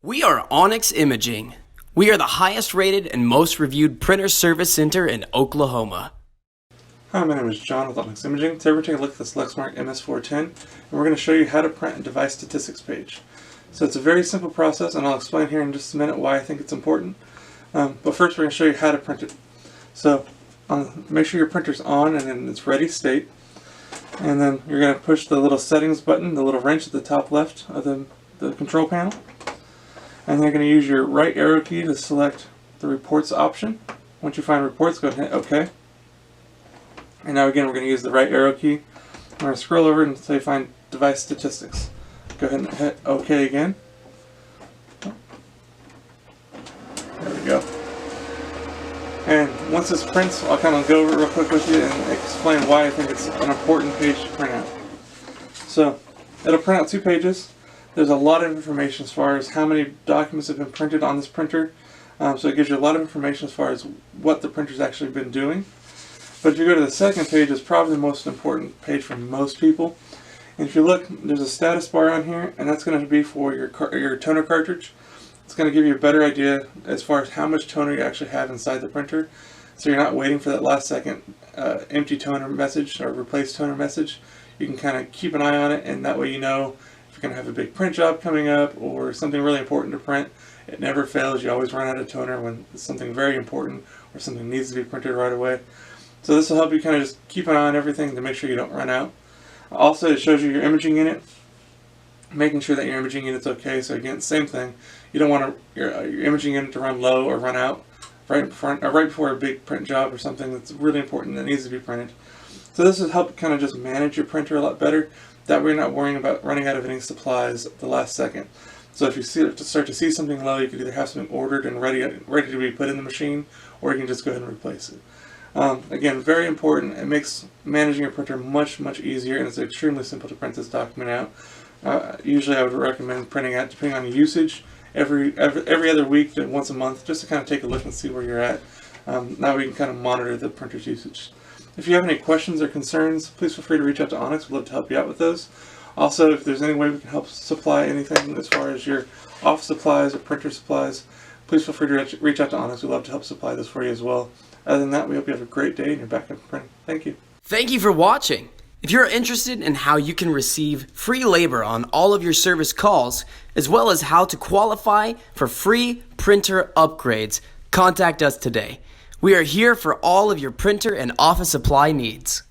We are Onyx Imaging. We are the highest rated and most reviewed printer service center in Oklahoma. Hi, my name is John with Onyx Imaging. Today we're taking a look at this Lexmark MS410 and we're going to show you how to print a device statistics page. So it's a very simple process and I'll explain here in just a minute why I think it's important. But first we're going to show you how to print it. So make sure your printer's on and in its ready state. And then you're going to push the little settings button, the little wrench at the top left of the control panel. And then you're going to use your right arrow key to select the reports option. Once you find reports, go ahead and hit OK. And now again, we're going to use the right arrow key. We're going to scroll over until you find device statistics. Go ahead and hit OK again. There we go. And once this prints, I'll kind of go over it real quick with you and explain why I think it's an important page to print out. So, it'll print out 2 pages. There's a lot of information as far as how many documents have been printed on this printer. So it gives you a lot of information as far as what the printer's actually been doing. But if you go to the second page, it's probably the most important page for most people. And if you look, there's a status bar on here, and that's going to be for your toner cartridge. It's going to give you a better idea as far as how much toner you actually have inside the printer. So you're not waiting for that last second empty toner message or replace toner message. You can kind of keep an eye on it, and that way you know if you're going to have a big print job coming up or something really important to print. It never fails. You always run out of toner when it's something very important or something needs to be printed right away. So this will help you kind of just keep an eye on everything to make sure you don't run out. Also, it shows you your imaging unit, making sure that your imaging unit's okay. So again, same thing. You don't want your imaging unit to run low or run out right before a big print job or something that's really important that needs to be printed. So this will help kind of just manage your printer a lot better. That way you're not worrying about running out of any supplies at the last second. So if you start to see something low, you could either have something ordered and ready to be put in the machine, or you can just go ahead and replace it. Again, very important. It makes managing your printer much easier, and it's extremely simple to print this document out. Usually I would recommend printing out, depending on your usage, every other week to once a month, just to kind of take a look and see where you're at. Now we can kind of monitor the printer's usage. If you have any questions or concerns, please feel free to reach out to Onyx. We'd love to help you out with those. Also, if there's any way we can help supply anything as far as your office supplies or printer supplies, please feel free to reach out to Onyx. We'd love to help supply this for you as well. Other than that, we hope you have a great day and you're back up printing. Thank you. Thank you for watching. If you're interested in how you can receive free labor on all of your service calls, as well as how to qualify for free printer upgrades, contact us today. We are here for all of your printer and office supply needs.